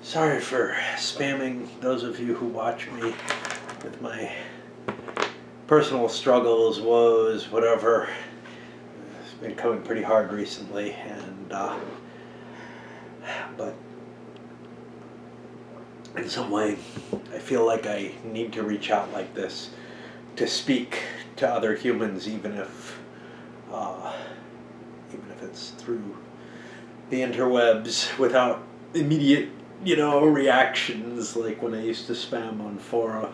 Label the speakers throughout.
Speaker 1: Sorry for spamming those of you who watch me with my personal struggles, woes, whatever. It's been coming pretty hard recently, but in some way, I feel like I need to reach out like this to speak to other humans, even if it's through the interwebs without immediate, reactions, like when I used to spam on fora.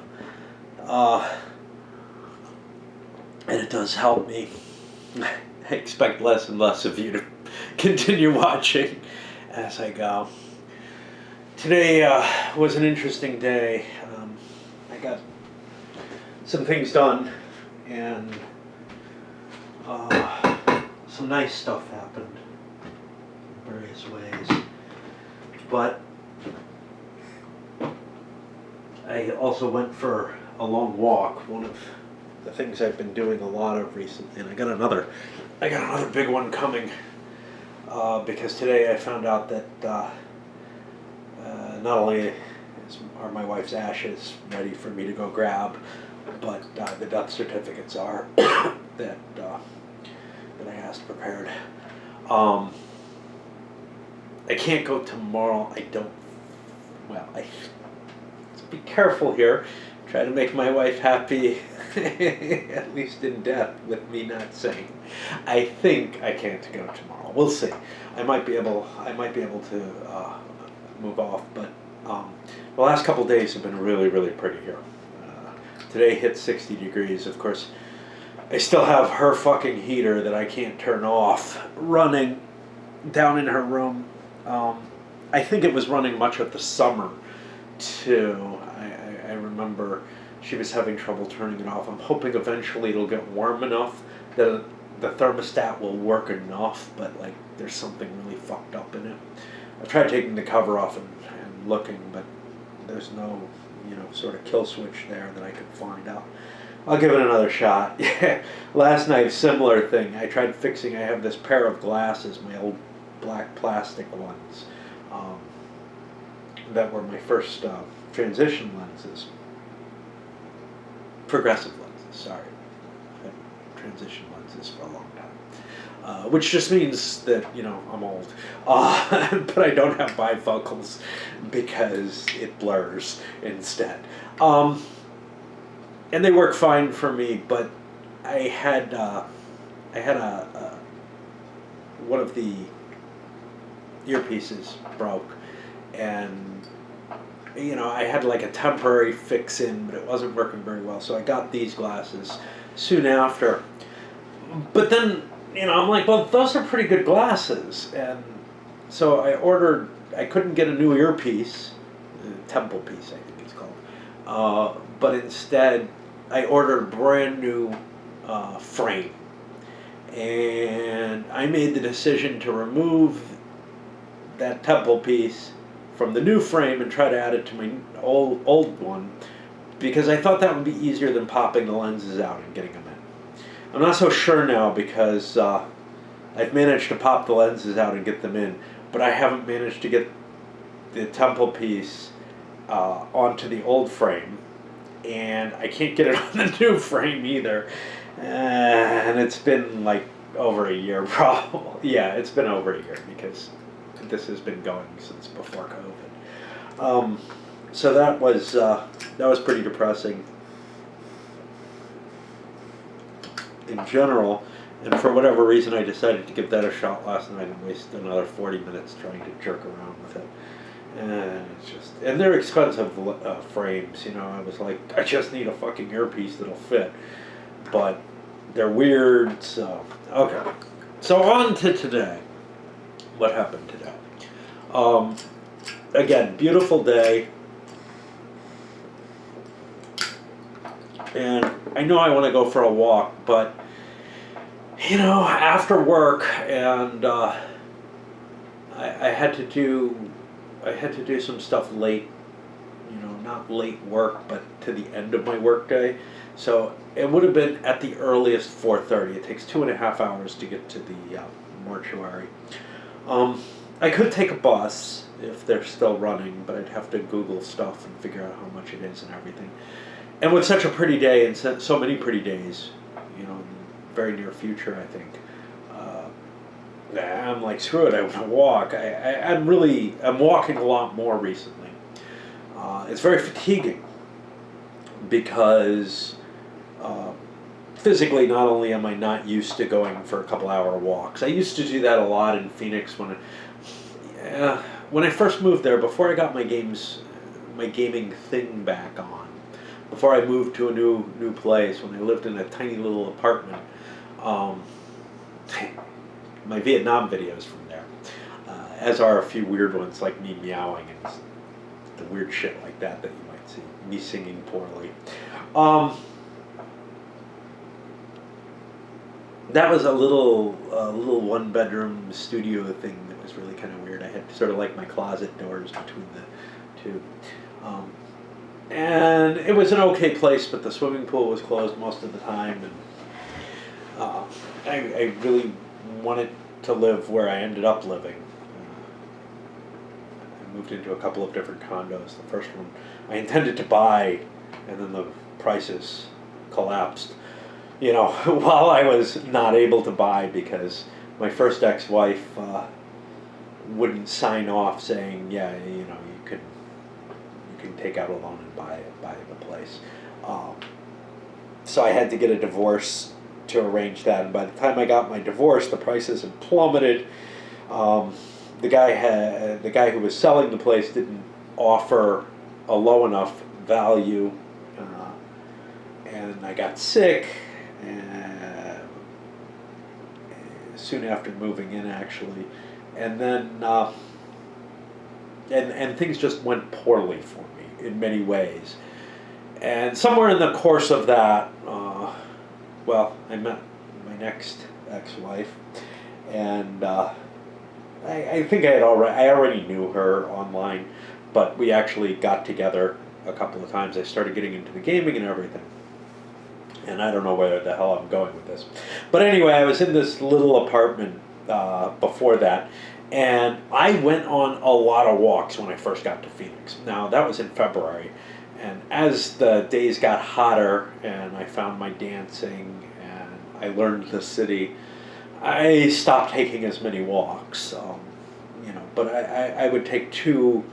Speaker 1: And it does help me. I expect less and less of you to continue watching as I go. Today was an interesting day. I got some things done, and some nice stuff happened in various ways. But I also went for a long walk. One of the things I've been doing a lot of recently, and I got another big one coming, because today I found out that not only are my wife's ashes ready for me to go grab, but the death certificates are that I asked prepared. I can't go tomorrow. Let's be careful here. Try to make my wife happy, at least in death, with me not saying. I think I can't go tomorrow. We'll see. I might be able to move off, but the last couple days have been really, really pretty here. Today hit 60 degrees. Of course, I still have her fucking heater that I can't turn off running down in her room. I think it was running much of the summer too. I remember she was having trouble turning it off. I'm hoping eventually it'll get warm enough that the thermostat will work enough, but like there's something really fucked up in it. I tried taking the cover off and looking, but there's no, sort of kill switch there that I could find out. I'll give it another shot. Last night, similar thing. I tried fixing, I have this pair of glasses, my old black plastic ones, that were my first transition lenses. Progressive lenses, sorry. I've had transition lenses for a long time. Which just means that, I'm old. But I don't have bifocals because it blurs instead. And they work fine for me, but I had one of the earpieces broke, and I had like a temporary fix in, but it wasn't working very well, so I got these glasses soon after. But then, I'm like, well, those are pretty good glasses, and so I couldn't get a new earpiece, Temple piece I think it's called, but instead I ordered a brand new frame, and I made the decision to remove that Temple piece from the new frame and try to add it to my old one, because I thought that would be easier than popping the lenses out and getting them in. I'm not so sure now, because I've managed to pop the lenses out and get them in, but I haven't managed to get the Temple piece onto the old frame, and I can't get it on the new frame either. And it's been like over a year, probably. Yeah, it's been over a year, because this has been going since before COVID. So that was pretty depressing in general, and for whatever reason I decided to give that a shot last night and waste another 40 minutes trying to jerk around with it. And they're expensive frames, I was like, I just need a fucking earpiece that'll fit, but they're weird. So okay, so on to today. What happened today? Again, beautiful day, and I know I want to go for a walk, but after work, and I had to do some stuff late, not late work, but to the end of my work day. So it would have been at the earliest 4:30. It takes 2.5 hours to get to the mortuary. I could take a bus if they're still running, but I'd have to Google stuff and figure out how much it is and everything. And with such a pretty day and so many pretty days, in the very near future, I think, I'm like, screw it, I want to walk. I'm walking a lot more recently. It's very fatiguing because physically, not only am I not used to going for a couple hour walks, I used to do that a lot in Phoenix when I first moved there, before I got my gaming thing back on, before I moved to a new place, when I lived in a tiny little apartment. My Vietnam videos from there, as are a few weird ones like me meowing and the weird shit like that you might see, me singing poorly. That was a little one-bedroom studio thing that was really kind of weird. I had sort of like my closet doors between the two. And it was an okay place, but the swimming pool was closed most of the time. And I really wanted to live where I ended up living. I moved into a couple of different condos. The first one I intended to buy, and then the prices collapsed. While I was not able to buy because my first ex-wife wouldn't sign off saying, yeah, you can take out a loan and buy the place. So I had to get a divorce to arrange that, and by the time I got my divorce, the prices had plummeted. The guy who was selling the place didn't offer a low enough value, and I got sick. Soon after moving in, actually, and then and things just went poorly for me in many ways. And somewhere in the course of that, I met my next ex-wife, and I think I already knew her online, but we actually got together a couple of times. I started getting into the gaming and everything. And I don't know where the hell I'm going with this. But anyway, I was in this little apartment before that, and I went on a lot of walks when I first got to Phoenix. Now, that was in February, and as the days got hotter and I found my dancing and I learned the city, I stopped taking as many walks. But I would take 2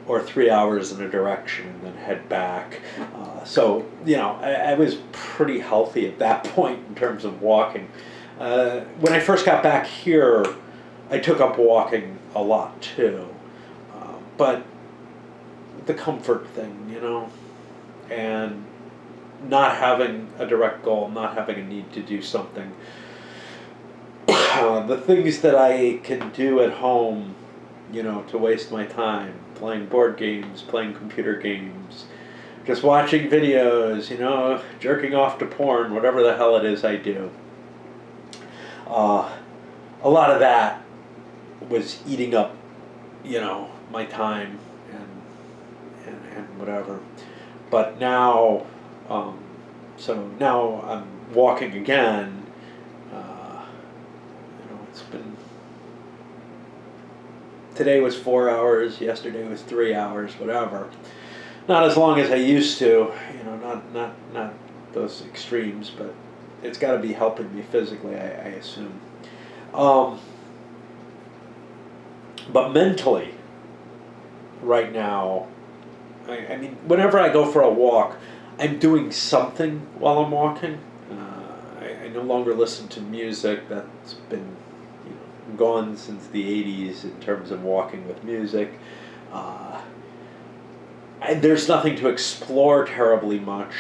Speaker 1: or 3 hours in a direction and then head back. So I was pretty healthy at that point in terms of walking. When I first got back here, I took up walking a lot too. But the comfort thing, and not having a direct goal, not having a need to do something. The things that I can do at home, to waste my time, playing board games, playing computer games, just watching videos, jerking off to porn, whatever the hell it is I do. A lot of that was eating up, my time and whatever. But now, so now I'm walking again. It's been, today was 4 hours, yesterday was 3 hours, whatever. Not as long as I used to, not those extremes, but it's got to be helping me physically, I assume. But mentally, right now, I mean, whenever I go for a walk, I'm doing something while I'm walking. I no longer listen to music. That's been gone since the 80s in terms of walking with music. There's nothing to explore terribly much.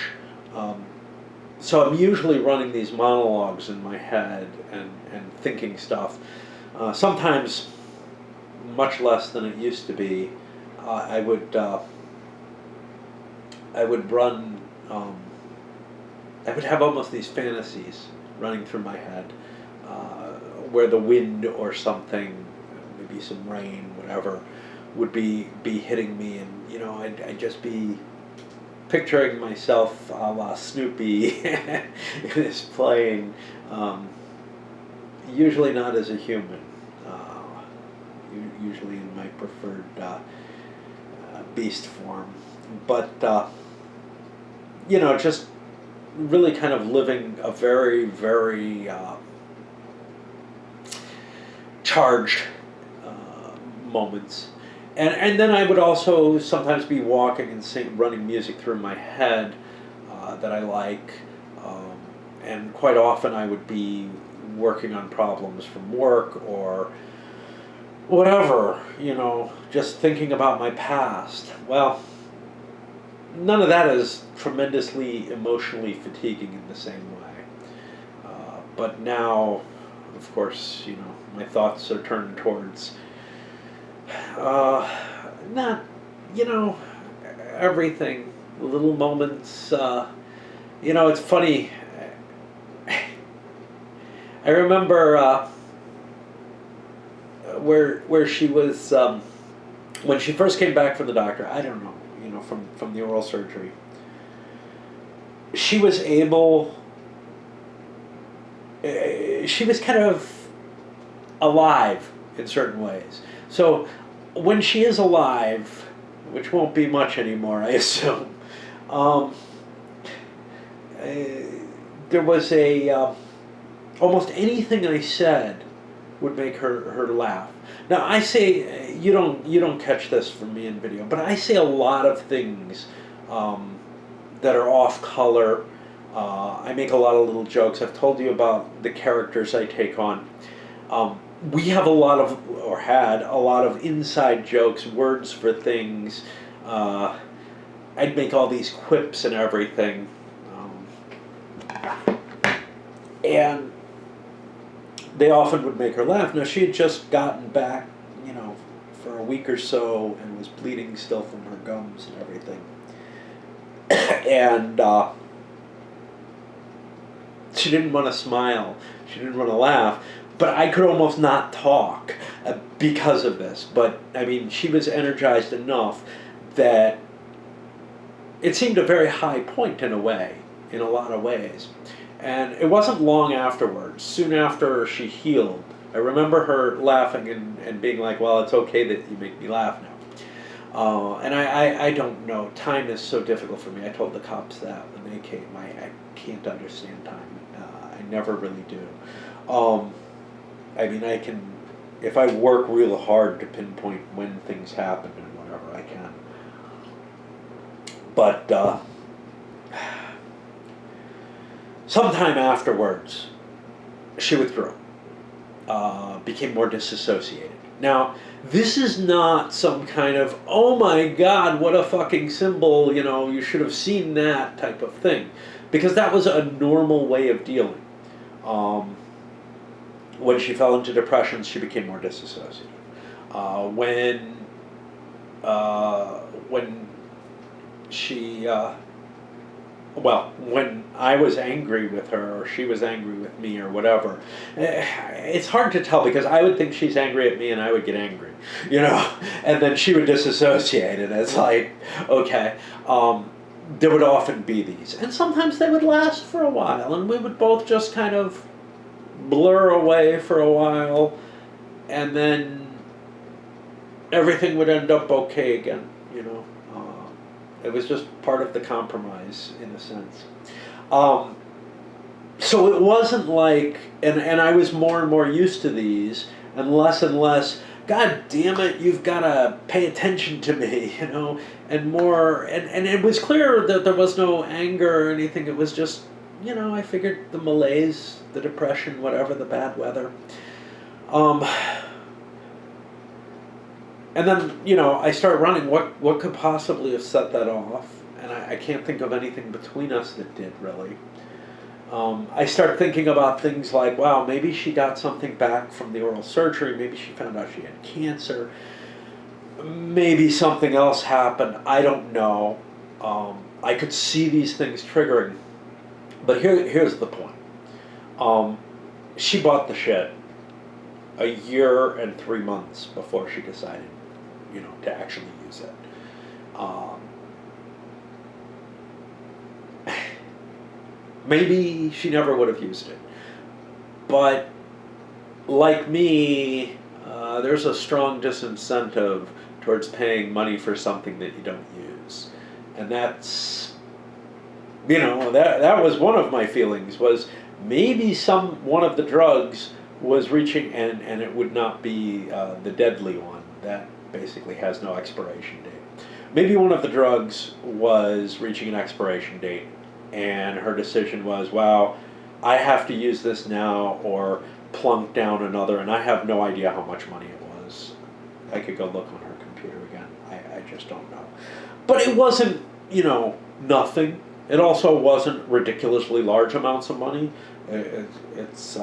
Speaker 1: So I'm usually running these monologues in my head and thinking stuff. Sometimes much less than it used to be. I would run, I would have almost these fantasies running through my head, where the wind or something, maybe some rain, whatever, would be hitting me, and I'd just be picturing myself a la Snoopy in this plane, usually not as a human, usually in my preferred beast form. But, just really kind of living a very, very charged moments. And then I would also sometimes be walking and running music through my head that I like. And quite often I would be working on problems from work or whatever, just thinking about my past. Well, none of that is tremendously emotionally fatiguing in the same way. But now, of course, my thoughts are turned towards not, everything, little moments. It's funny. I remember where she was when she first came back from the doctor. I don't know, from the oral surgery. She was able. She was kind of alive in certain ways. So when she is alive, which won't be much anymore, I assume, there was almost anything I said would make her laugh. Now I say you don't catch this from me in video, but I say a lot of things that are off color. I make a lot of little jokes. I've told you about the characters I take on. We have had a lot of inside jokes, words for things. I'd make all these quips and everything. And they often would make her laugh. Now, she had just gotten back, for a week or so and was bleeding still from her gums and everything. And she didn't want to smile. She didn't want to laugh. But I could almost not talk because of this. But, she was energized enough that it seemed a very high point in a way, in a lot of ways. And it wasn't long afterwards, soon after she healed, I remember her laughing and being like, well, it's okay that you make me laugh now. And I don't know. Time is so difficult for me. I told the cops that when they came. I can't understand time. I never really do. I can, if I work real hard to pinpoint when things happen and whatever, I can. But sometime afterwards, she withdrew, became more disassociated. Now, this is not some kind of, oh my God, what a fucking symbol, you should have seen that type of thing. Because that was a normal way of dealing. When she fell into depression, she became more disassociated. When she, when I was angry with her, or she was angry with me, or whatever, it's hard to tell because I would think she's angry at me and I would get angry, and then she would disassociate, and it's like, okay. There would often be these, and sometimes they would last for a while, and we would both just kind of blur away for a while, and then everything would end up okay again, It was just part of the compromise, in a sense. So it wasn't like, and I was more and more used to these, and less, God damn it, you've got to pay attention to me, and more, and it was clear that there was no anger or anything. It was just, I figured the malaise, the depression, whatever, the bad weather. And then, I start running. What could possibly have set that off? And I can't think of anything between us that did, really. I start thinking about things like, wow, maybe she got something back from the oral surgery. Maybe she found out she had cancer. Maybe something else happened. I don't know. I could see these things triggering. But here's the point. She bought the shed a year and 3 months before she decided, to actually use it. Maybe she never would have used it. But like me, there's a strong disincentive towards paying money for something that you don't use. And that's, that was one of my feelings, was maybe one of the drugs was reaching, and it would not be the deadly one that basically has no expiration date. Maybe one of the drugs was reaching an expiration date, and her decision was, wow, I have to use this now or plunk down another, and I have no idea how much money it was. I could go look on her computer again. I just don't know. But it wasn't, nothing. It also wasn't ridiculously large amounts of money. It's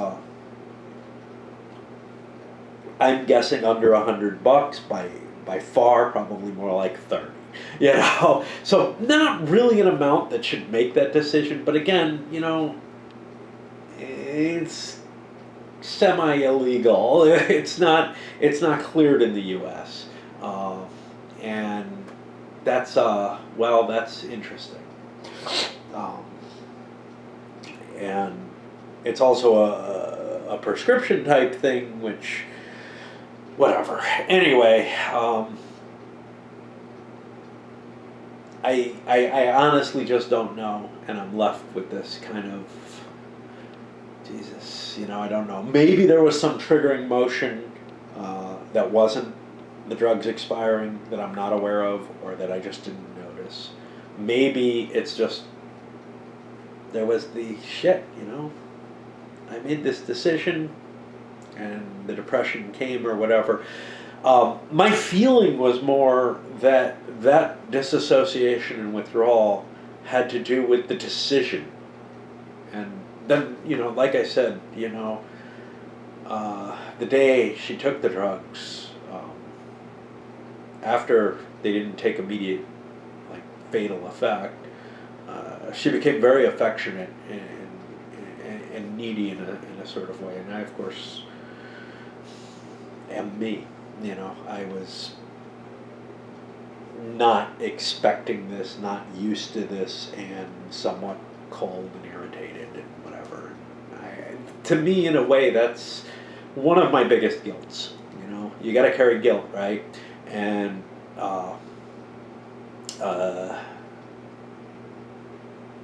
Speaker 1: I'm guessing under $100 by far, probably more like 30. So not really an amount that should make that decision. But again, it's semi-illegal. It's not cleared in the U.S. And that's that's interesting. And it's also a prescription type thing, which, whatever. Anyway, I honestly just don't know, and I'm left with this kind of, Jesus, I don't know. Maybe there was some triggering motion that wasn't the drugs expiring that I'm not aware of, or that I just didn't notice. Maybe it's just, there was the shit, I made this decision, and the depression came or whatever. My feeling was more that disassociation and withdrawal had to do with the decision. And then, like I said, the day she took the drugs, after they didn't take immediate, fatal effect, she became very affectionate and needy in a sort of way. And I, of course, am me. I was not expecting this, not used to this, and somewhat cold and irritated and whatever. To me, in a way, that's one of my biggest guilts. You got to carry guilt, right? And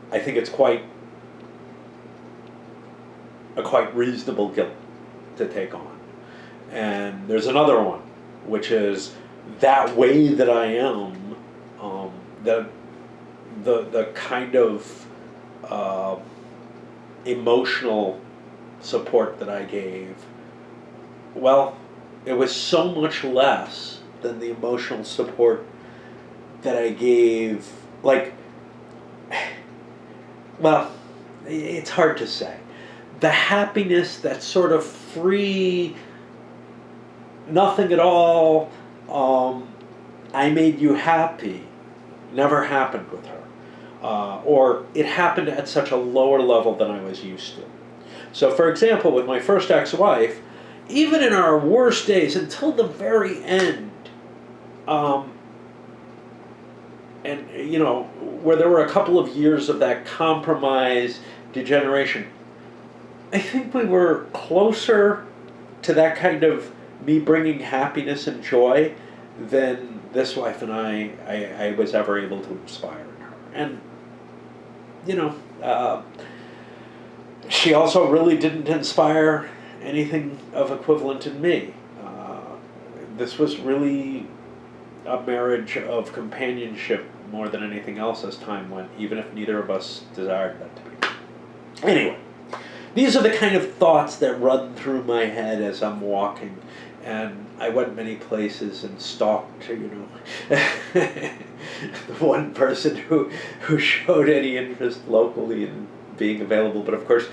Speaker 1: I think it's a quite reasonable guilt to take on. And there's another one, which is that way that I am, the kind of emotional support that I gave. Well, it was so much less than the emotional support that I gave. Well, it's hard to say. The happiness, that sort of free, nothing at all, I made you happy, never happened with her. Or it happened at such a lower level than I was used to. So, for example, with my first ex-wife, even in our worst days, until the very end, and, where there were a couple of years of that compromise, degeneration, I think we were closer to that kind of me bringing happiness and joy than this wife and I was ever able to inspire in her. And, she also really didn't inspire anything of equivalent in me. This was really a marriage of companionship more than anything else as time went, even if neither of us desired that to be. Anyway, these are the kind of thoughts that run through my head as I'm walking. And I went many places and stalked, the one person who showed any interest locally in being available. But of course,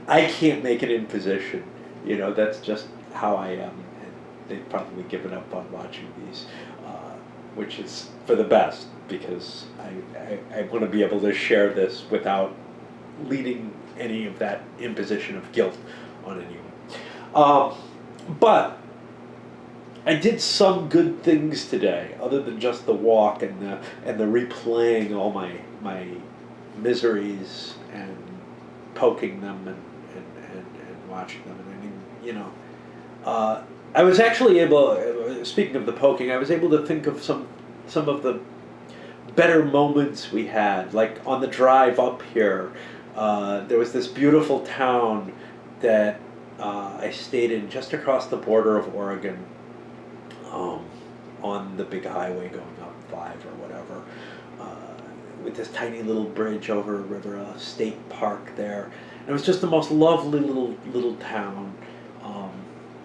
Speaker 1: I can't make an imposition. That's just how I am. And they've probably given up on watching these, which is for the best, because I want to be able to share this without leading any of that imposition of guilt on anyone. But I did some good things today, other than just the walk and the replaying all my miseries and poking them and watching them. And I mean, I was actually able, speaking of the poking, I was able to think of some of the better moments we had. Like on the drive up here, there was this beautiful town that I stayed in just across the border of Oregon, um, on the big highway going up 5 or whatever, with this tiny little bridge over a river, a state park there. And it was just the most lovely little town. Um,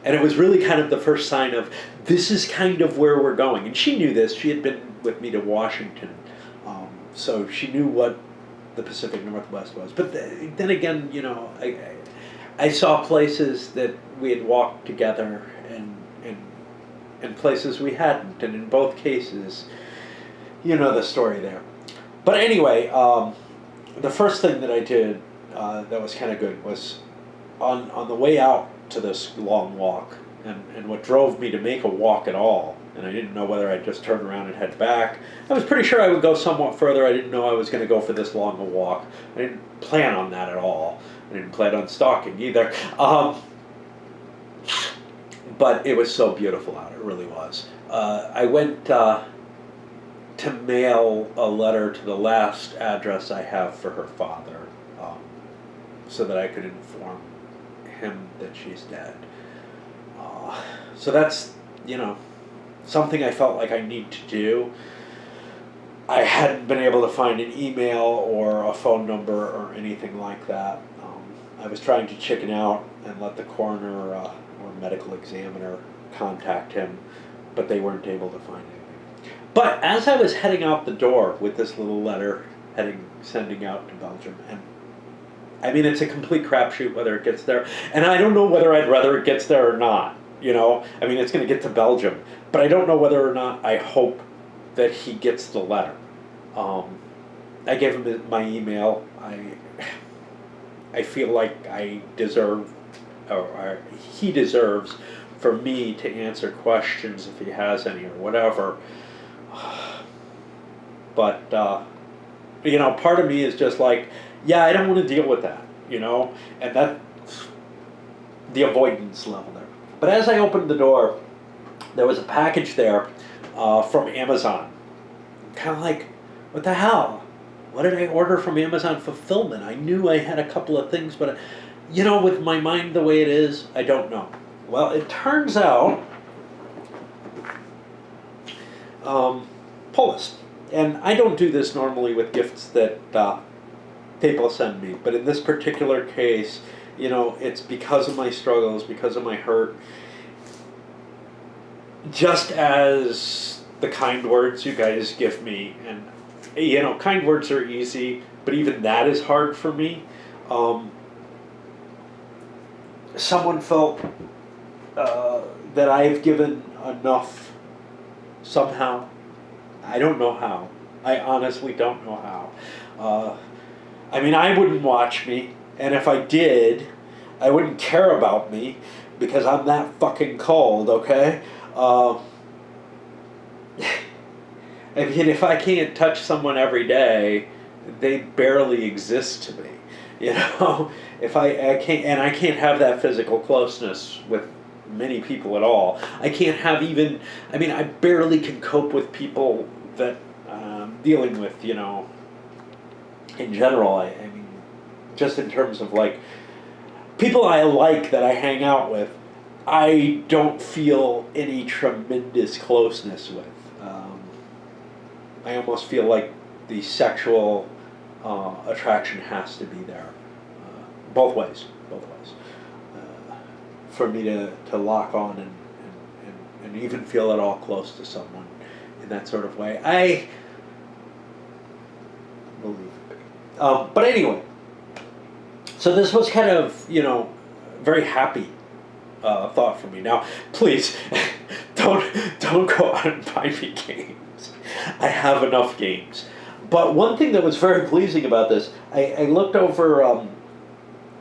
Speaker 1: and it was really kind of the first sign of, this is kind of where we're going. And she knew this. She had been with me to Washington. So she knew what the Pacific Northwest was. But then again, you know, I saw places that we had walked together, and places we hadn't. And in both cases, you know the story there. But anyway, the first thing that I did that was kind of good was on the way out to this long walk, and what drove me to make a walk at all, and I didn't know whether I'd just turn around and head back. I was pretty sure I would go somewhat further. I didn't know I was going to go for this long a walk. I didn't plan on that at all. I didn't plan on stalking either. But it was so beautiful out, it really was. I went to mail a letter to the last address I have for her father, so that I could inform him that she's dead. So that's, you know, something I felt like I need to do. I hadn't been able to find an email or a phone number or anything like that. I was trying to chicken out and let the coroner or medical examiner contact him, but they weren't able to find anything. But as I was heading out the door with this little letter sending out to Belgium, and I mean, it's a complete crapshoot whether it gets there, and I don't know whether I'd rather it gets there or not. You know, I mean, it's going to get to Belgium, but I don't know whether or not I hope that he gets the letter. I gave him my email. I feel like I deserve, or he deserves, for me to answer questions if he has any or whatever. But, you know, part of me is just like, yeah, I don't want to deal with that, you know, and that's the avoidance level there. But as I opened the door, there was a package there from Amazon. Kind of like, what the hell? What did I order from Amazon Fulfillment? I knew I had a couple of things, but, you know, with my mind the way it is, I don't know. Well, it turns out, Polis. And I don't do this normally with gifts that people send me, but in this particular case, you know, it's because of my struggles, because of my hurt. Just as the kind words you guys give me, and, you know, kind words are easy, but even that is hard for me. Someone felt that I've given enough somehow. I don't know how. I honestly don't know how. I mean, I wouldn't watch me, and if I did, I wouldn't care about me, because I'm that fucking cold, okay? I mean, if I can't touch someone every day, they barely exist to me, you know? If I can't, and I can't have that physical closeness with many people at all. I can't have even, I mean, I barely can cope with people that I'm dealing with, you know, in general. I mean, just in terms of like, people I like that I hang out with, I don't feel any tremendous closeness with. I almost feel like the sexual attraction has to be there, both ways, for me to lock on and even feel at all close to someone in that sort of way. I believe it. But anyway, so this was kind of, you know, very happy thought for me. Now, please, don't go out and buy me games. I have enough games. But one thing that was very pleasing about this, I looked over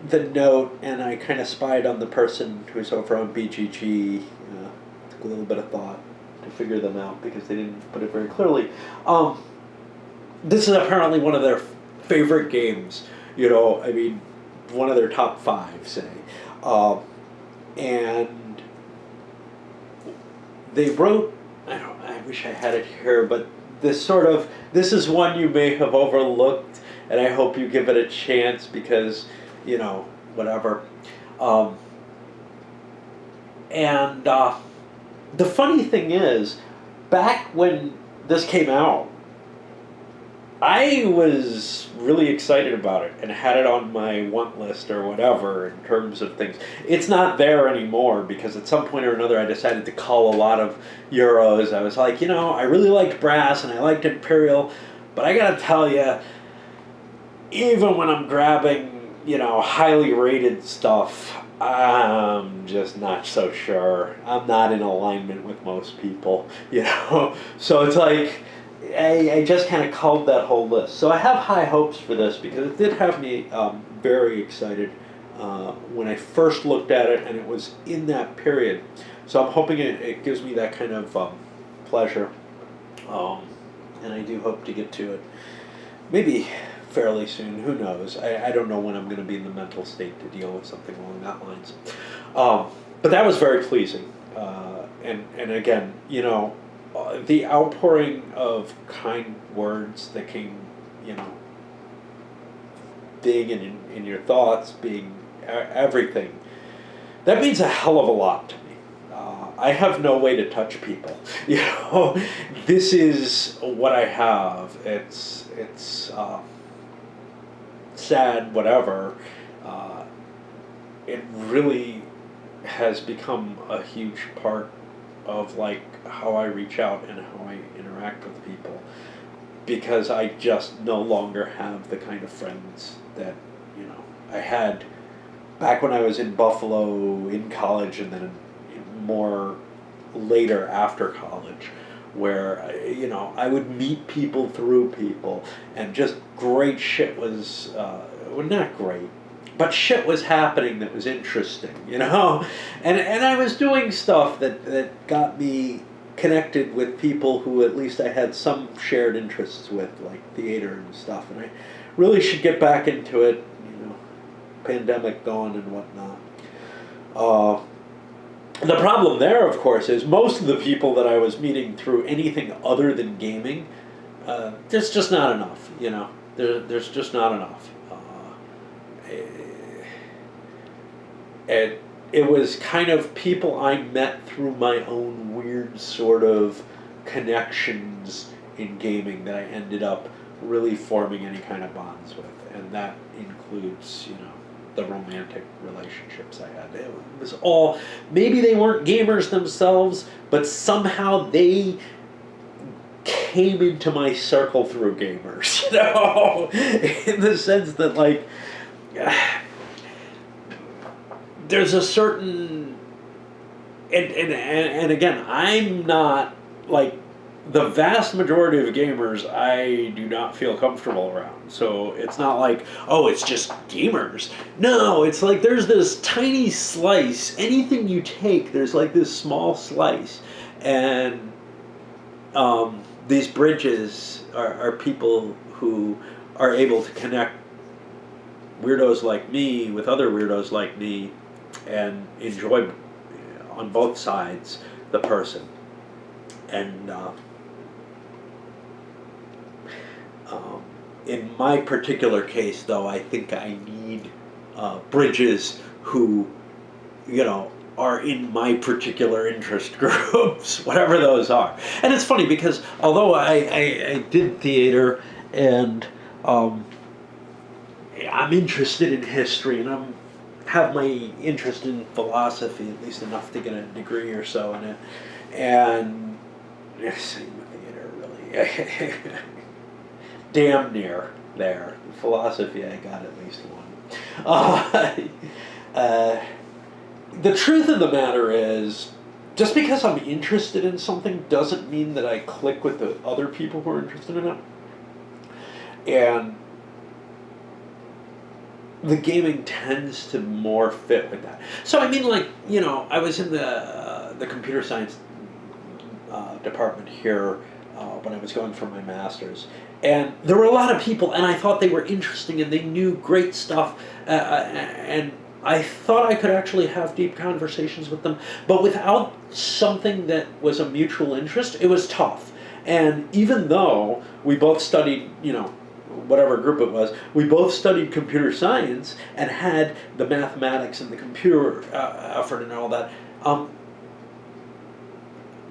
Speaker 1: the note, and I kind of spied on the person who's over on BGG. Took a little bit of thought to figure them out, because they didn't put it very clearly. This is apparently one of their favorite games. You know, I mean, one of their top 5, say. And they wrote, I wish I had it here, but this is one you may have overlooked, and I hope you give it a chance because, whatever. Um, and the funny thing is, back when this came out, I was really excited about it and had it on my want list or whatever in terms of things. It's not there anymore because at some point or another I decided to cull a lot of Euros. I was like, I really liked Brass and I liked Imperial, but I gotta tell you, even when I'm grabbing, highly rated stuff, I'm just not so sure. I'm not in alignment with most people, So it's like, I just kind of culled that whole list. So I have high hopes for this because it did have me very excited when I first looked at it, and it was in that period. So I'm hoping it gives me that kind of pleasure, and I do hope to get to it maybe fairly soon. Who knows? I don't know when I'm going to be in the mental state to deal with something along that lines. But that was very pleasing. And again, the outpouring of kind words that came, big in your thoughts, being everything, that means a hell of a lot to me. I have no way to touch people. This is what I have. It's sad, whatever. It really has become a huge part of how I reach out and how I interact with people, because I just no longer have the kind of friends that I had back when I was in Buffalo in college, and then more later after college, where I would meet people through people, and just great shit was well, not great, but shit was happening that was interesting, and I was doing stuff that got me connected with people who at least I had some shared interests with, like theater and stuff, and I really should get back into it, pandemic going and whatnot. The problem there, of course, is most of the people that I was meeting through anything other than gaming, there's just not enough, there's just not enough. It was kind of people I met through my own weird sort of connections in gaming that I ended up really forming any kind of bonds with, and that includes, the romantic relationships I had. It was all, maybe they weren't gamers themselves, but somehow they came into my circle through gamers, in the sense that, there's a certain, and again, I'm not, the vast majority of gamers I do not feel comfortable around. So it's not like, oh, it's just gamers. No, it's like there's this tiny slice. Anything you take, there's this small slice. And these bridges are people who are able to connect weirdos like me with other weirdos like me and enjoy on both sides the person. And in my particular case, though, I think I need bridges who, are in my particular interest groups, whatever those are. And it's funny because although I did theater and I'm interested in history and have my interest in philosophy, at least enough to get a degree or so in it, and same with theater, really. Damn near there. Philosophy, I got at least one. The truth of the matter is, just because I'm interested in something doesn't mean that I click with the other people who are interested in it. And the gaming tends to more fit with that. So I mean, I was in the computer science department here when I was going for my master's. And there were a lot of people, and I thought they were interesting, and they knew great stuff, and I thought I could actually have deep conversations with them, but without something that was a mutual interest, it was tough. And even though we both studied, whatever group it was, we both studied computer science and had the mathematics and the computer effort and all that.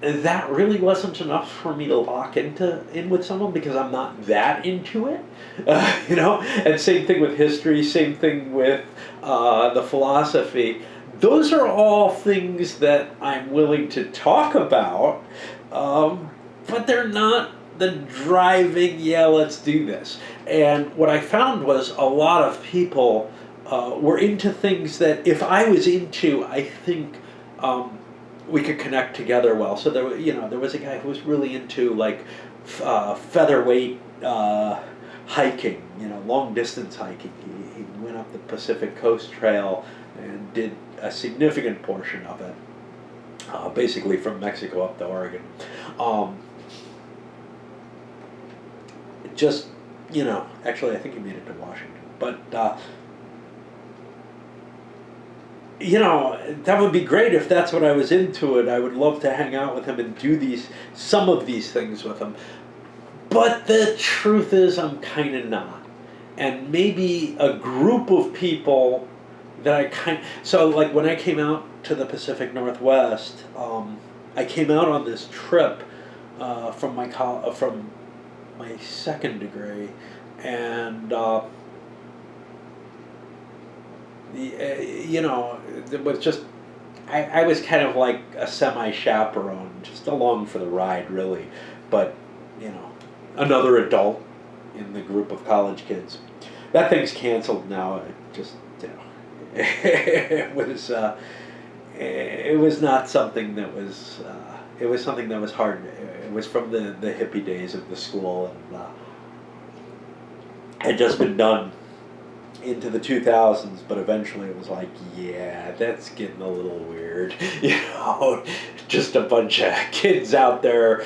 Speaker 1: That really wasn't enough for me to lock in with someone because I'm not that into it, And same thing with history, same thing with the philosophy. Those are all things that I'm willing to talk about, but they're not the driving. Yeah, let's do this. And what I found was a lot of people were into things that if I was into, I think. We could connect together well. So there was a guy who was really into like featherweight hiking, long distance hiking. He went up the Pacific Coast Trail and did a significant portion of it, basically from Mexico up to Oregon. Just actually, I think he made it to Washington, but. That would be great if that's what I was into. It, I would love to hang out with him and do some of these things with him. But the truth is, I'm kind of not. And maybe a group of people that so like when I came out to the Pacific Northwest, I came out on this trip from my second degree, and. It was just, I was kind of like a semi-chaperone, just along for the ride, really. But, another adult in the group of college kids. That thing's canceled now. It just, it was not something that was, it was something that was hard. It was from the hippie days of the school, and had just been done into the 2000s, but eventually it was like, yeah, that's getting a little weird. Just a bunch of kids out there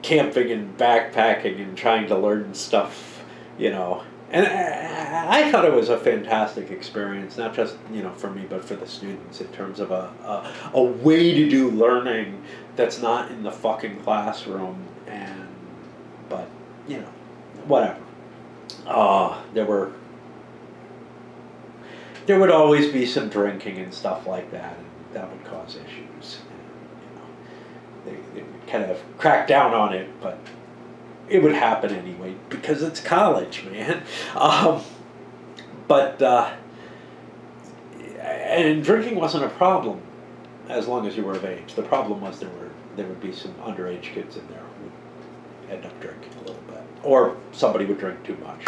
Speaker 1: camping and backpacking and trying to learn stuff, And I thought it was a fantastic experience, not just, for me, but for the students in terms of a way to do learning that's not in the fucking classroom. But, whatever. There would always be some drinking and stuff like that, and that would cause issues. And, they would kind of crack down on it, but it would happen anyway because it's college, man. And drinking wasn't a problem as long as you were of age. The problem was there would be some underage kids in there who would end up drinking a little bit, or somebody would drink too much.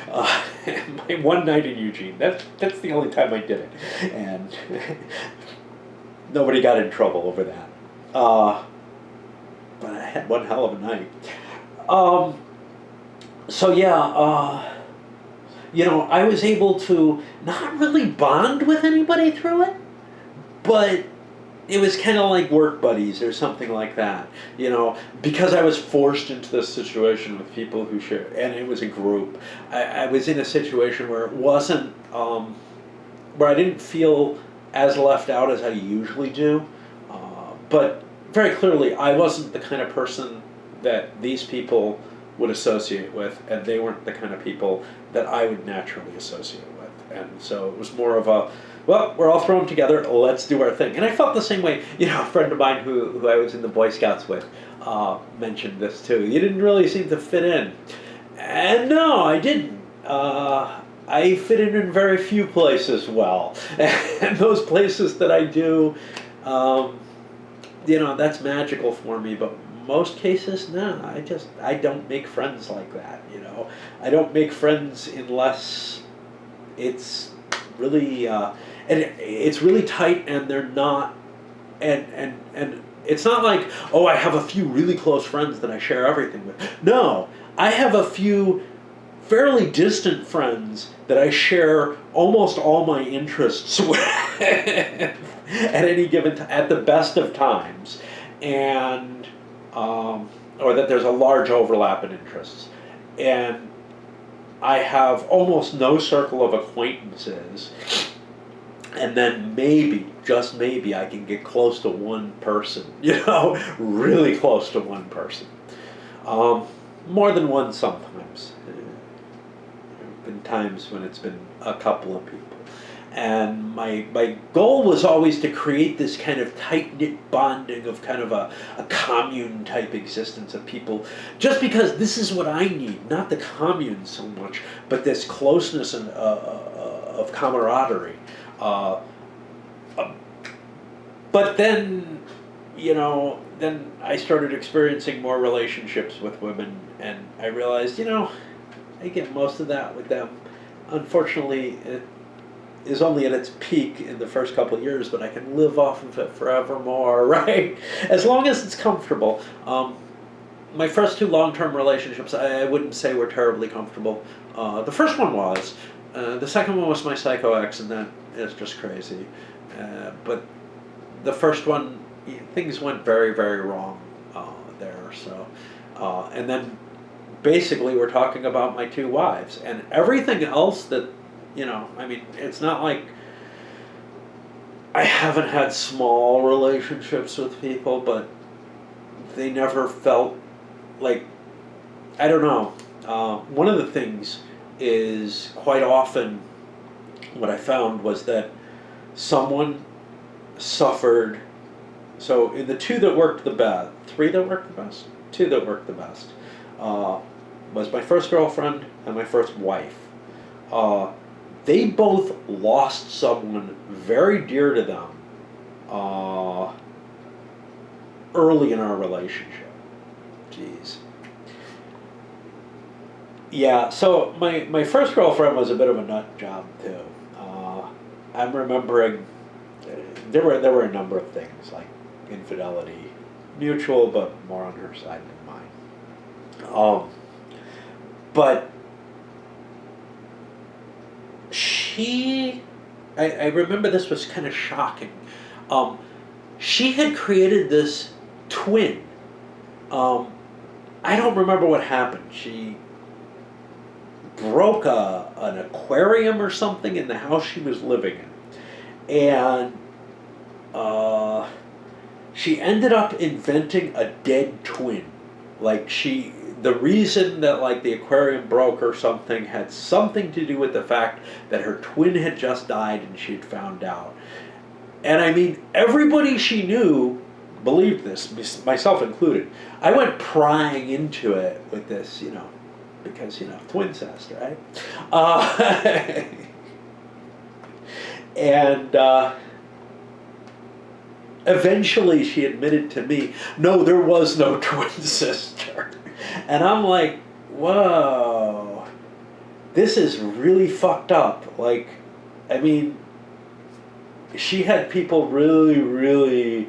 Speaker 1: My one night in Eugene, that's the only time I did it, and nobody got in trouble over that. But I had one hell of a night. So yeah, I was able to not really bond with anybody through it, but it was kind of like work buddies or something like that, because I was forced into this situation with people who share, and it was a group. I was in a situation where it wasn't, where I didn't feel as left out as I usually do, but very clearly I wasn't the kind of person that these people would associate with, and they weren't the kind of people that I would naturally associate with. And so it was more of a, well, we're all thrown together, let's do our thing. And I felt the same way. A friend of mine who I was in the Boy Scouts with mentioned this too. You didn't really seem to fit in. And no, I didn't. I fit in very few places well. And those places that I do, that's magical for me. But most cases, no, I don't make friends like that, I don't make friends unless it's really, and it's really tight, and they're not, and it's not like, oh, I have a few really close friends that I share everything with. No, I have a few fairly distant friends that I share almost all my interests with at any given time, at the best of times, and or that there's a large overlap in interests. And I have almost no circle of acquaintances and then maybe, just maybe, I can get close to one person, really close to one person. Um, More than one sometimes. There have been times when it's been a couple of people. And my goal was always to create this kind of tight-knit bonding of kind of a commune type existence of people, just because this is what I need, not the commune so much, but this closeness and of camaraderie. Uh, uh, but then, then I started experiencing more relationships with women, and I realized, I get most of that with them. Unfortunately, it is only at its peak in the first couple of years, but I can live off of it forevermore, right? As long as it's comfortable. My first two long-term relationships, I wouldn't say were terribly comfortable. The first one was. The second one was my psycho ex, and that is just crazy. But the first one, things went very, very wrong there. So, and then basically we're talking about my two wives and everything else that, it's not like I haven't had small relationships with people, but they never felt like, I don't know. One of the things is quite often what I found was that someone suffered. So in the two that worked the best, three that worked the best, two that worked the best, was my first girlfriend and my first wife. They both lost someone very dear to them early in our relationship. Jeez. Yeah, so my first girlfriend was a bit of a nut job too. I'm remembering there were a number of things like infidelity, mutual, but more on her side than mine. But I remember this was kind of shocking. She had created this twin. I don't remember what happened. She broke an aquarium or something in the house she was living in. And she ended up inventing a dead twin. Like the reason that like the aquarium broke or something had something to do with the fact that her twin had just died and she'd found out. And I mean, everybody she knew believed this, myself included. I went prying into it with this, because, twin incest, right? And eventually she admitted to me, no, there was no twin sister. And I'm like, whoa, this is really fucked up. Like, I mean, she had people really, really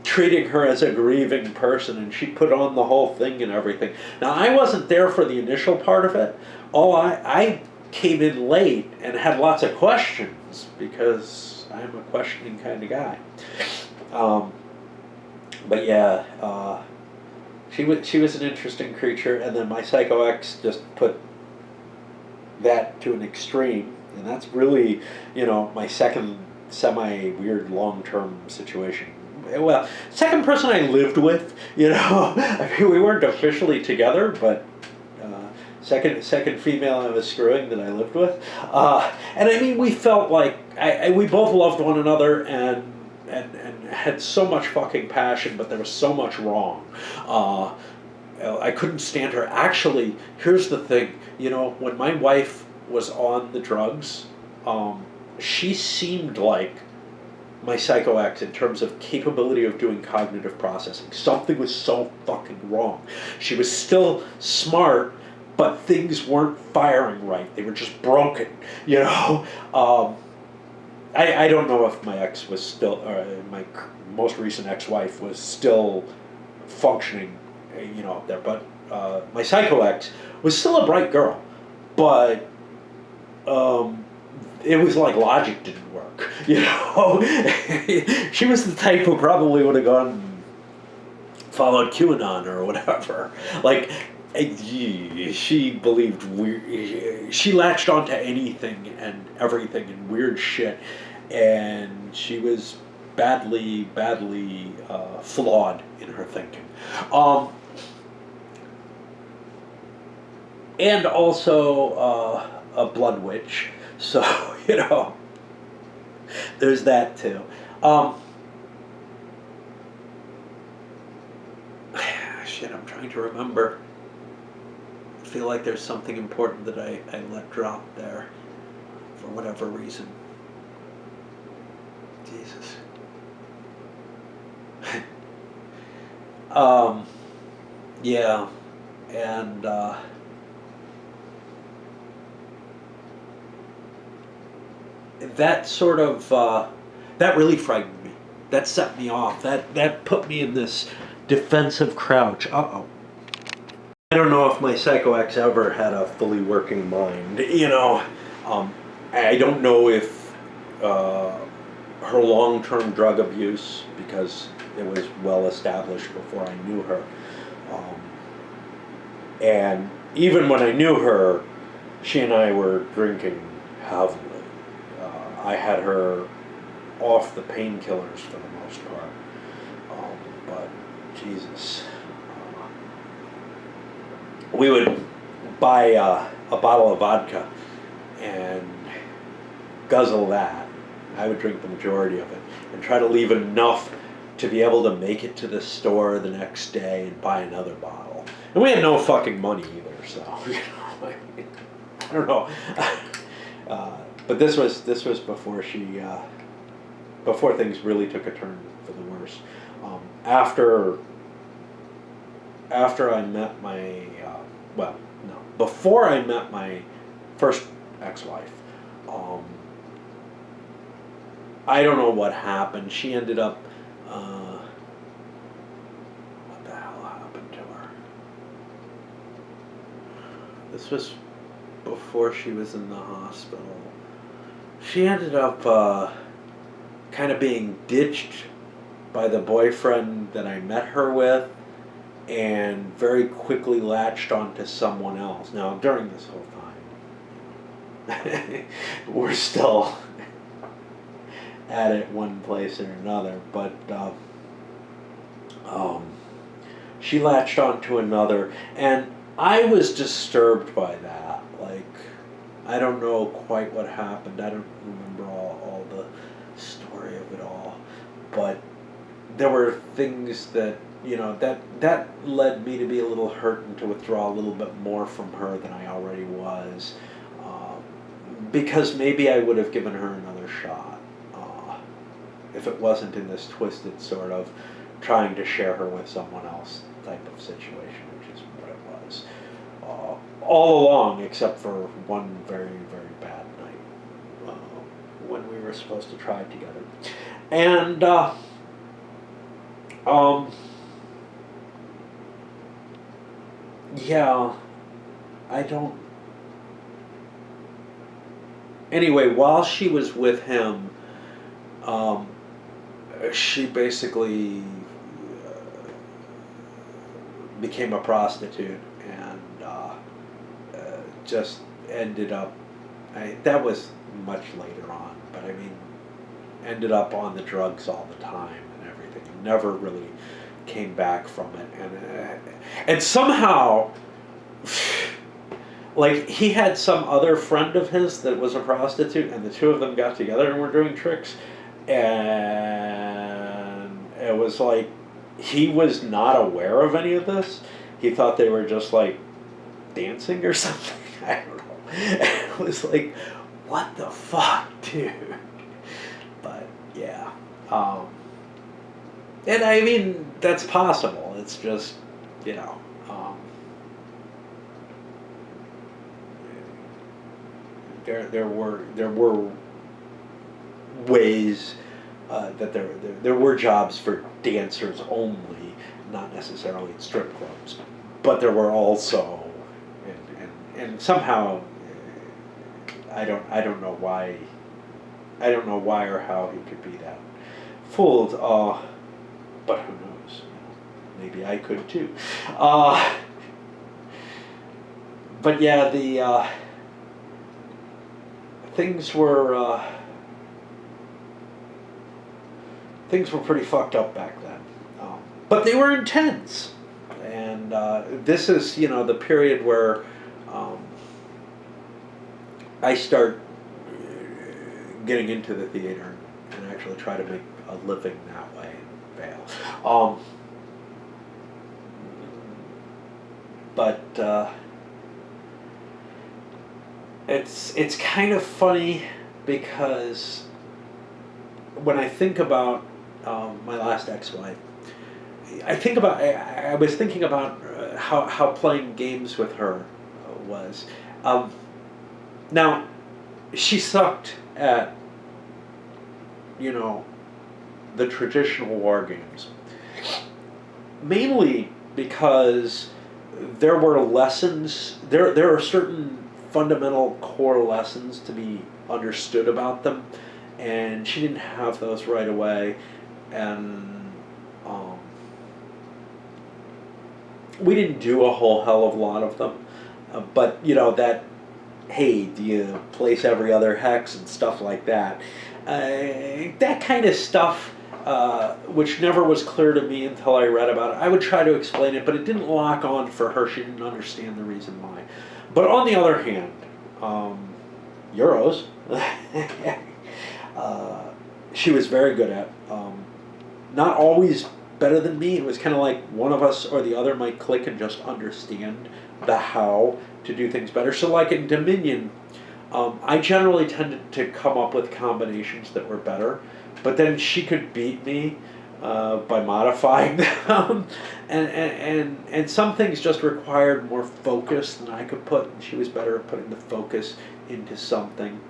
Speaker 1: treating her as a grieving person, and she put on the whole thing and everything. Now, I wasn't there for the initial part of it. I came in late and had lots of questions because I'm a questioning kind of guy. But yeah, she was an interesting creature, and then my psycho ex just put that to an extreme, and that's really, my second semi-weird long-term situation. Well, second person I lived with, I mean, we weren't officially together, but second female I was screwing that I lived with, and I mean, we felt like we both loved one another and had so much fucking passion, but there was so much wrong. I couldn't stand her. Actually, here's the thing, when my wife was on the drugs, she seemed like my psycho ex in terms of capability of doing cognitive processing. Something was so fucking wrong. She was still smart, but things weren't firing right. They were just broken, I don't know if my ex was still, my most recent ex-wife was still functioning, up there, but my psycho ex was still a bright girl, but it was like logic didn't work, She was the type who probably would have followed QAnon or whatever. Like, She believed weird. She latched onto anything and everything and weird shit, and she was badly flawed in her thinking. Um, and also a blood witch. So there's that too. Um, Shit, I'm trying to remember. I feel like there's something important that I let drop there for whatever reason. Jesus. um, yeah, and that sort of that really frightened me. That set me off. That put me in this defensive crouch. Uh-oh. I don't know if my psycho ex ever had a fully working mind. Um, I don't know if her long-term drug abuse, because it was well established before I knew her, um, and even when I knew her, she and I were drinking heavily. I had her off the painkillers for the most part, but Jesus. We would buy a bottle of vodka and guzzle that. I would drink the majority of it and try to leave enough to be able to make it to the store the next day and buy another bottle. And we had no fucking money either, so I don't know. But this was before before things really took a turn for the worse. After I met my well, no, before I met my first ex-wife, I don't know what happened. She ended up, what the hell happened to her? This was before she was in the hospital. She ended up kind of being ditched by the boyfriend that I met her with, and very quickly latched onto someone else. Now, during this whole time, we're still at it one place or another, but she latched onto another, and I was disturbed by that. Like, I don't know quite what happened. I don't remember all the story of it all, but there were things that that led me to be a little hurt and to withdraw a little bit more from her than I already was, because maybe I would have given her another shot if it wasn't in this twisted sort of trying to share her with someone else type of situation, which is what it was all along, except for one very, very bad night when we were supposed to try together. And yeah, I don't. Anyway, while she was with him, she basically became a prostitute and just ended up. That was much later on, but I mean, ended up on the drugs all the time and everything. Never really came back from it, and somehow, like, he had some other friend of his that was a prostitute, and the two of them got together and were doing tricks, and it was like he was not aware of any of this. He thought they were just like dancing or something. I don't know. It was like, what the fuck, dude? But yeah. And I mean, that's possible. It's just, there were ways that there were jobs for dancers only, not necessarily at strip clubs, but there were also, and somehow I don't know why or how he could be that fooled. But who knows? Maybe I could too. but yeah, the things were things were pretty fucked up back then, but they were intense, and this is the period where I start getting into the theater and actually try to make a living that way and fail. But it's kind of funny because when I think about my last ex-wife, I was thinking about how playing games with her was. Now, she sucked at the traditional war games, mainly because there were lessons. There are certain fundamental core lessons to be understood about them, and she didn't have those right away, and we didn't do a whole hell of a lot of them, but that, hey, do you place every other hex and stuff like that, that kind of stuff, which never was clear to me until I read about it. I would try to explain it, but it didn't lock on for her. She didn't understand the reason why. But on the other hand, Euros, she was very good at. Not always better than me. It was kind of like one of us or the other might click and just understand the how to do things better. So like in Dominion, I generally tended to come up with combinations that were better, but then she could beat me by modifying them, and some things just required more focus than I could put, and she was better at putting the focus into something.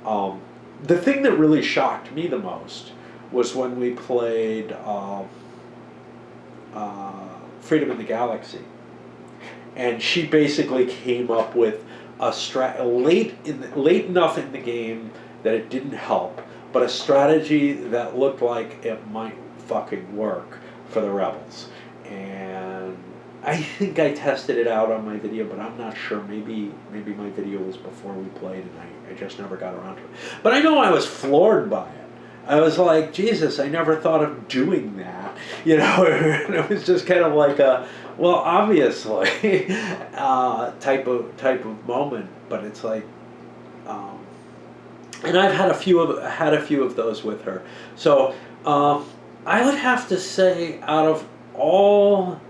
Speaker 1: The thing that really shocked me the most was when we played Freedom in the Galaxy, and she basically came up with a late enough in the game that it didn't help, but a strategy that looked like it might fucking work for the rebels. And I think I tested it out on my video, but I'm not sure. Maybe my video was before we played, and I just never got around to it. But I know I was floored by it. I was like, Jesus, I never thought of doing that. And it was just kind of like a, well, obviously, type of moment. But it's like, and I've had a few of those with her. So I would have to say, out of all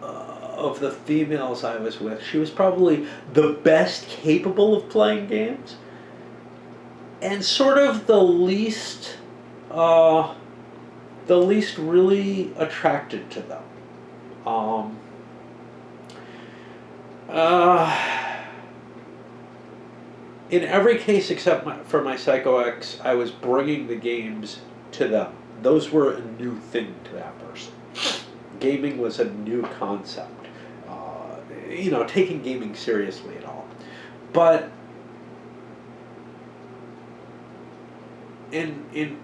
Speaker 1: of the females I was with, she was probably the best capable of playing games, and sort of the least really attracted to them. In every case except for my Psycho X, I was bringing the games to them. Those were a new thing to that person. Gaming was a new concept. Taking gaming seriously at all. But in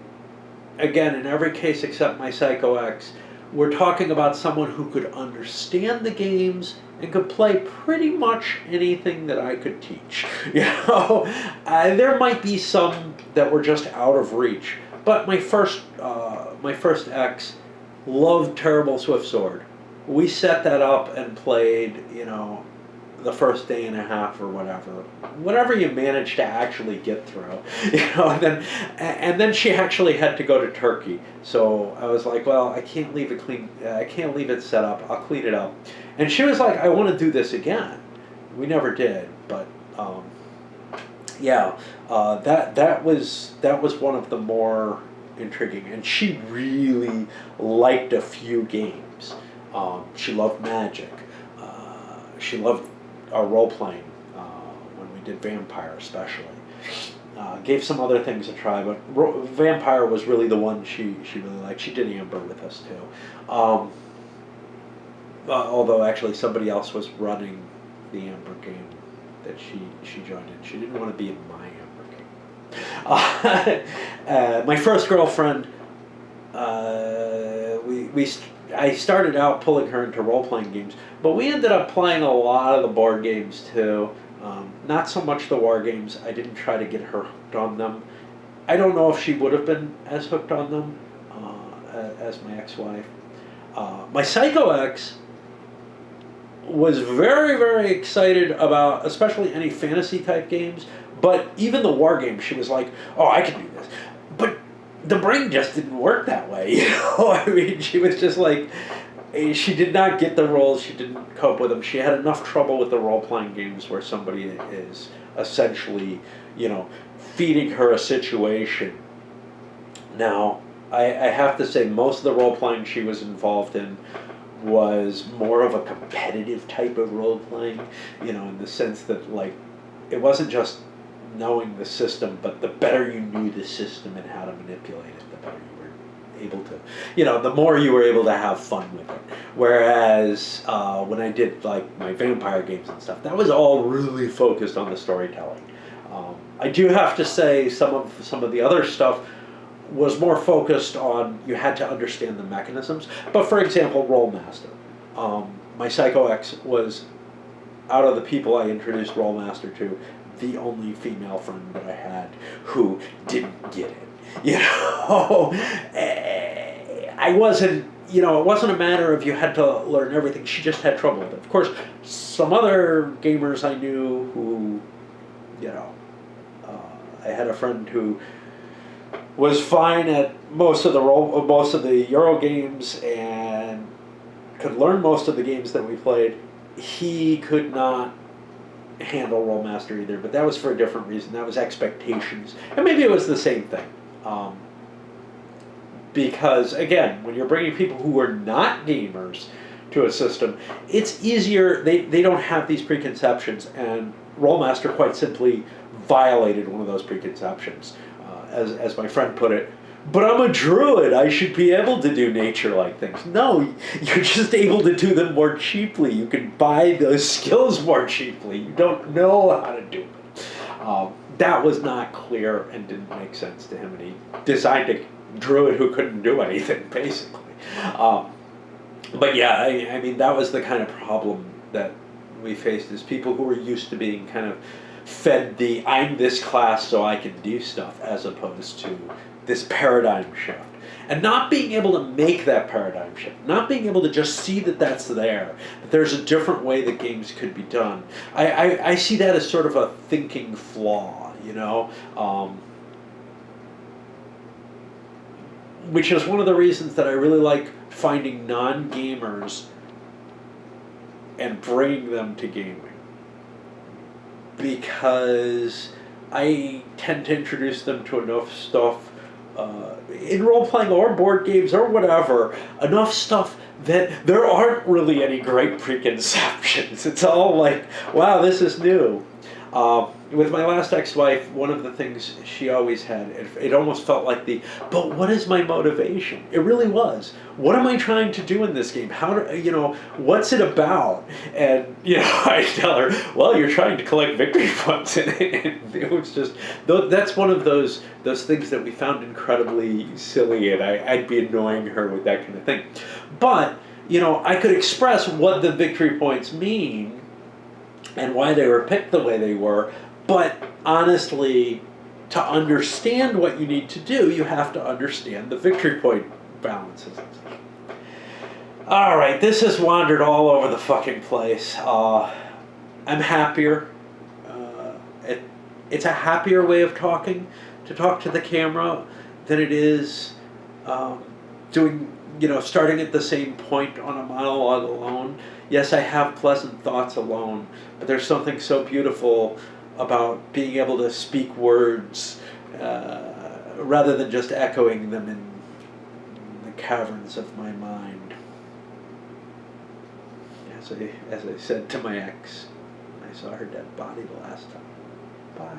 Speaker 1: every case except my Psycho X, we're talking about someone who could understand the games and could play pretty much anything that I could teach. There might be some that were just out of reach, but my first ex loved Terrible Swift Sword. We set that up and played, the first day and a half or whatever you managed to actually get through, and then she actually had to go to Turkey. So I was like, well, I can't leave it set up. I'll clean it up. And she was like, I want to do this again. We never did, but that was one of the more intriguing. And she really liked a few games. She loved Magic. She loved our role-playing when we did Vampire especially. Gave some other things a try, but Vampire was really the one she really liked. She did Amber with us too. Although actually somebody else was running the Amber game that she joined in. She didn't want to be in my Amber game. My first girlfriend, I started out pulling her into role-playing games, but we ended up playing a lot of the board games too. Not so much the war games. I didn't try to get her hooked on them. I don't know if she would have been as hooked on them as my ex-wife. My Psycho ex was very, very excited about, especially any fantasy type games, but even the war games, she was like, oh, I can do this. But the brain just didn't work that way, you know? I mean, she was just like, she did not get the roles, she didn't cope with them. She had enough trouble with the role-playing games where somebody is essentially, you know, feeding her a situation. Now, I have to say, most of the role-playing she was involved in was more of a competitive type of role-playing, you know, in the sense that, like, it wasn't just knowing the system, but the better you knew the system and how to manipulate it, the better you were able to, you know, the more you were able to have fun with it. Whereas when I did like my vampire games and stuff, that was all really focused on the storytelling. I do have to say some of the other stuff was more focused on, you had to understand the mechanisms. But for example, Rollmaster. My Psycho Ex was, out of the people I introduced Rollmaster to, the only female friend that I had who didn't get it. You know, I wasn't, you know, it wasn't a matter of you had to learn everything. She just had trouble with it. Of course, some other gamers I knew who, you know, I had a friend who was fine at most of the Euro games and could learn most of the games that we played. He could not handle Rollmaster either, but that was for a different reason. That was expectations, and maybe it was the same thing. Because again, when you're bringing people who are not gamers to a system, it's easier. They don't have these preconceptions, and Rollmaster quite simply violated one of those preconceptions. As my friend put it, but I'm a druid, I should be able to do nature-like things. No, you're just able to do them more cheaply. You can buy those skills more cheaply. You don't know how to do them. That was not clear and didn't make sense to him, and he designed a druid who couldn't do anything, basically. But yeah, I mean, that was the kind of problem that we faced, is people who were used to being kind of fed the I'm this class so I can do stuff, as opposed to this paradigm shift. And not being able to make that paradigm shift, not being able to just see that that's there, that there's a different way that games could be done. I see that as sort of a thinking flaw, you know? Which is one of the reasons that I really like finding non-gamers and bringing them to gaming. Because I tend to introduce them to enough stuff in role-playing or board games or whatever, enough stuff that there aren't really any great preconceptions. It's all like, wow, this is new. With my last ex-wife, one of the things she always had, it almost felt like but what is my motivation? It really was. What am I trying to do in this game? What's it about? And, I tell her, well, you're trying to collect victory points. And it was just, that's one of those things that we found incredibly silly, and I'd be annoying her with that kind of thing. But, I could express what the victory points mean and why they were picked the way they were. But honestly, to understand what you need to do, you have to understand the victory point balances. All right, this has wandered all over the fucking place. I'm happier. It's a happier way of talking, to talk to the camera, than it is starting at the same point on a monologue alone. Yes, I have pleasant thoughts alone, but there's something so beautiful about being able to speak words rather than just echoing them in the caverns of my mind. As I said to my ex, I saw her dead body the last time. Bye.